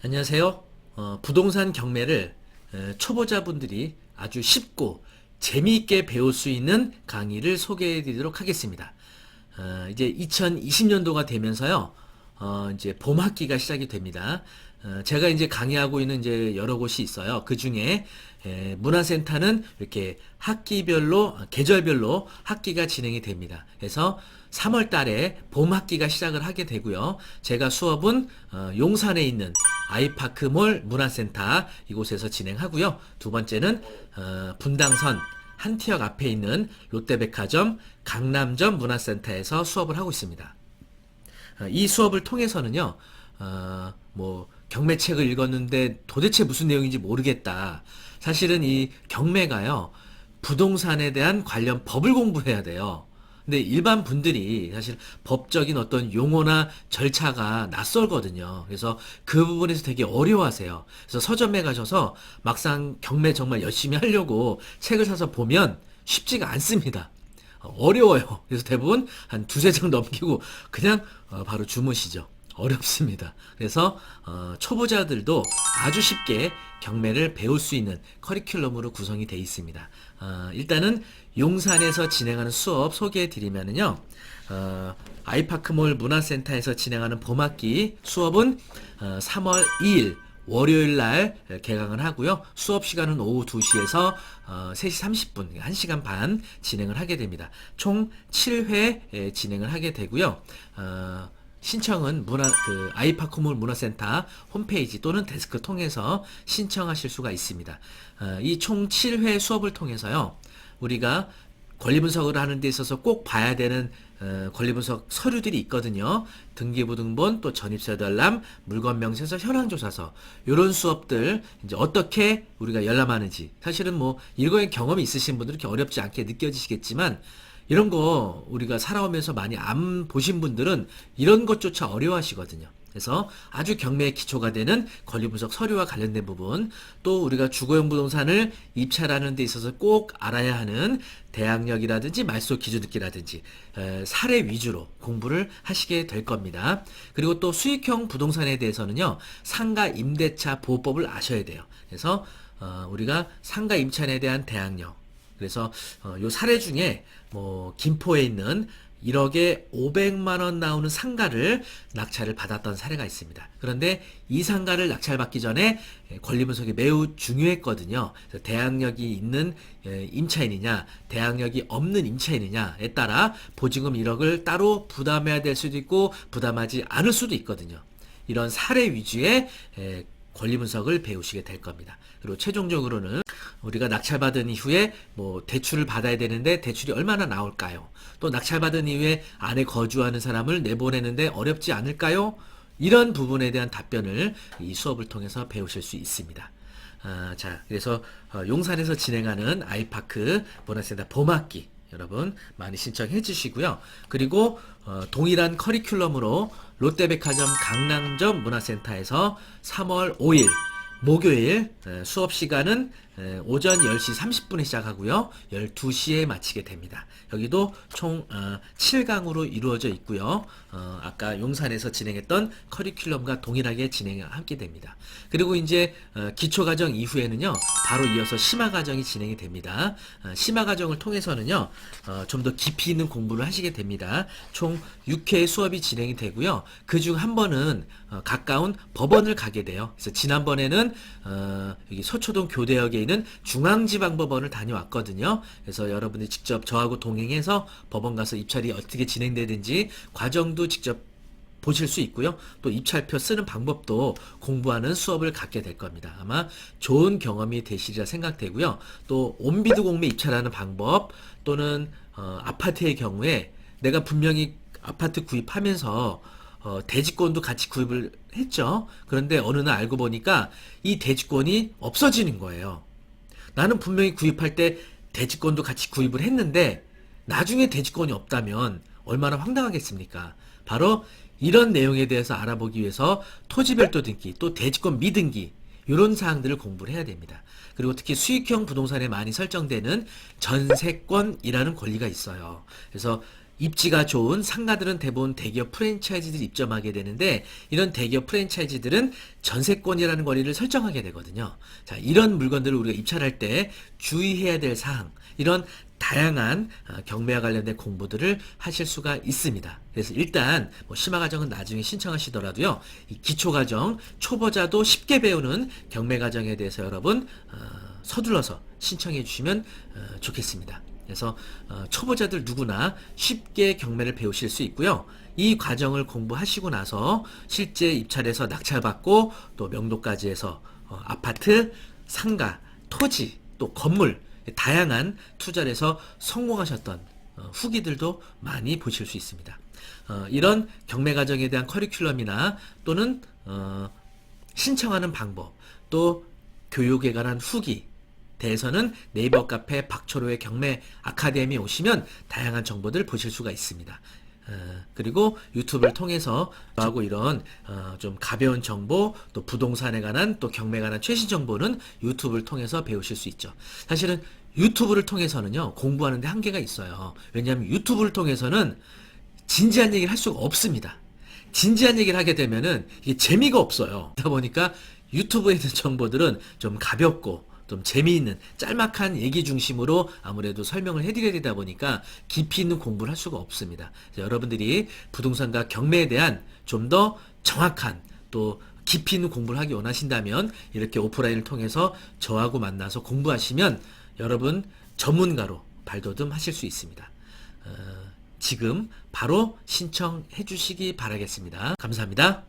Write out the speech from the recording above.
안녕하세요. 부동산 경매를 초보자분들이 아주 쉽고 재미있게 배울 수 있는 강의를 소개해 드리도록 하겠습니다. 이제 2020년도가 되면서요, 이제 봄 학기가 시작이 됩니다. 제가 이제 강의하고 있는 이제 여러 곳이 있어요. 그 중에 문화센터는 이렇게 학기별로, 계절별로 학기가 진행이 됩니다. 그래서 3월 달에 봄 학기가 시작을 하게 되고요. 제가 수업은 용산에 있는 아이파크몰 문화센터 이곳에서 진행하고요. 두 번째는 분당선 한티역 앞에 있는 롯데백화점 강남점 문화센터에서 수업을 하고 있습니다. 이 수업을 통해서는요, 경매책을 읽었는데 도대체 무슨 내용인지 모르겠다. 사실은 이 경매가요, 부동산에 대한 관련 법을 공부해야 돼요. 근데 일반 분들이 사실 법적인 어떤 용어나 절차가 낯설거든요. 그래서 그 부분에서 되게 어려워하세요. 그래서 서점에 가셔서 막상 경매 정말 열심히 하려고 책을 사서 보면 쉽지가 않습니다. 어려워요. 그래서 대부분 한 두세 장 넘기고 그냥 바로 주무시죠. 어렵습니다. 그래서 초보자들도 아주 쉽게 경매를 배울 수 있는 커리큘럼으로 구성이 되어 있습니다. 일단은 용산에서 진행하는 수업 소개해 드리면은요. 아이파크몰 문화센터에서 진행하는 봄학기 수업은 3월 2일 월요일 날 개강을 하고요. 수업 시간은 오후 2시에서 3시 30분, 1시간 반 진행을 하게 됩니다. 총 7회 진행을 하게 되고요. 신청은 아이파크몰 문화센터 홈페이지 또는 데스크 통해서 신청하실 수가 있습니다. 이 총 7회 수업을 통해서요. 우리가 권리분석을 하는 데 있어서 꼭 봐야 되는 권리분석 서류들이 있거든요. 등기부등본, 또 전입세도알람, 물건명세서, 현황조사서 이런 수업들 이제 어떻게 우리가 열람하는지 사실은 일거의 경험이 있으신 분들은 이렇게 어렵지 않게 느껴지시겠지만 이런 거 우리가 살아오면서 많이 안 보신 분들은 이런 것조차 어려워하시거든요. 그래서 아주 경매의 기초가 되는 권리분석 서류와 관련된 부분, 또 우리가 주거용 부동산을 입찰하는 데 있어서 꼭 알아야 하는 대항력이라든지 말소 기준듣기라든지 사례 위주로 공부를 하시게 될 겁니다. 그리고 또 수익형 부동산에 대해서는요, 상가 임대차 보호법을 아셔야 돼요. 그래서 우리가 상가 임차인에 대한 대항력, 그래서 요 사례 중에 김포에 있는 1억에 500만 원 나오는 상가를 낙찰을 받았던 사례가 있습니다. 그런데 이 상가를 낙찰받기 전에 권리분석이 매우 중요했거든요. 그래서 대항력이 있는 임차인이냐, 대항력이 없는 임차인이냐에 따라 보증금 1억을 따로 부담해야 될 수도 있고 부담하지 않을 수도 있거든요. 이런 사례 위주의 권리분석을 배우시게 될 겁니다. 그리고 최종적으로는 우리가 낙찰받은 이후에 대출을 받아야 되는데 대출이 얼마나 나올까요? 또 낙찰받은 이후에 안에 거주하는 사람을 내보내는데 어렵지 않을까요? 이런 부분에 대한 답변을 이 수업을 통해서 배우실 수 있습니다. 자, 그래서 용산에서 진행하는 아이파크 문화센터 봄학기 여러분 많이 신청해 주시고요. 그리고 동일한 커리큘럼으로 롯데백화점 강남점 문화센터에서 3월 5일 목요일 수업 시간은 오전 10시 30분에 시작하고요. 12시에 마치게 됩니다. 여기도 총 7강으로 이루어져 있고요. 아까 용산에서 진행했던 커리큘럼과 동일하게 진행하게 됩니다. 그리고 이제 기초과정 이후에는요. 바로 이어서 심화과정이 진행이 됩니다. 심화과정을 통해서는요. 좀 더 깊이 있는 공부를 하시게 됩니다. 총 6회의 수업이 진행이 되고요. 그중 한 번은 가까운 법원을 가게 돼요. 그래서 지난번에는 여기 서초동 교대역에 있는 중앙지방법원을 다녀왔거든요. 그래서 여러분이 직접 저하고 동행해서 법원 가서 입찰이 어떻게 진행되는지 과정도 직접 보실 수 있고요. 또 입찰표 쓰는 방법도 공부하는 수업을 갖게 될 겁니다. 아마 좋은 경험이 되시리라 생각되고요. 또 온비드 공매 입찰하는 방법 또는 아파트의 경우에 내가 분명히 아파트 구입하면서 대지권도 같이 구입을 했죠. 그런데 어느 날 알고 보니까 이 대지권이 없어지는 거예요. 나는 분명히 구입할 때 대지권도 같이 구입을 했는데 나중에 대지권이 없다면 얼마나 황당하겠습니까? 바로 이런 내용에 대해서 알아보기 위해서 토지별도 등기, 또 대지권 미등기 이런 사항들을 공부를 해야 됩니다. 그리고 특히 수익형 부동산에 많이 설정되는 전세권이라는 권리가 있어요. 그래서 입지가 좋은 상가들은 대부분 대기업 프랜차이즈들이 입점하게 되는데, 이런 대기업 프랜차이즈들은 전세권이라는 권리를 설정하게 되거든요. 자, 이런 물건들을 우리가 입찰할 때 주의해야 될 사항, 이런 다양한 경매와 관련된 공부들을 하실 수가 있습니다. 그래서 일단 뭐 심화과정은 나중에 신청하시더라도요, 이 기초과정, 초보자도 쉽게 배우는 경매과정에 대해서 여러분 서둘러서 신청해 주시면 좋겠습니다. 그래서 초보자들 누구나 쉽게 경매를 배우실 수 있고요. 이 과정을 공부하시고 나서 실제 입찰에서 낙찰받고 또 명도까지 해서 아파트, 상가, 토지, 또 건물, 다양한 투자를 해서 성공하셨던 후기들도 많이 보실 수 있습니다. 이런 경매 과정에 대한 커리큘럼이나 또는 신청하는 방법, 또 교육에 관한 후기 대해서는 네이버 카페 박초로의 경매 아카데미에 오시면 다양한 정보들 보실 수가 있습니다. 그리고 유튜브를 통해서 하고 이런 좀 가벼운 정보, 또 부동산에 관한, 또 경매에 관한 최신 정보는 유튜브를 통해서 배우실 수 있죠. 사실은 유튜브를 통해서는요, 공부하는데 한계가 있어요. 왜냐하면 유튜브를 통해서는 진지한 얘기를 할 수가 없습니다. 진지한 얘기를 하게 되면은 이게 재미가 없어요. 그러다 보니까 유튜브에 있는 정보들은 좀 가볍고 좀 재미있는 짤막한 얘기 중심으로 아무래도 설명을 해드려야 되다 보니까 깊이 있는 공부를 할 수가 없습니다. 여러분들이 부동산과 경매에 대한 좀 더 정확한 또 깊이 있는 공부를 하기 원하신다면 이렇게 오프라인을 통해서 저하고 만나서 공부하시면 여러분 전문가로 발돋움하실 수 있습니다. 지금 바로 신청해 주시기 바라겠습니다. 감사합니다.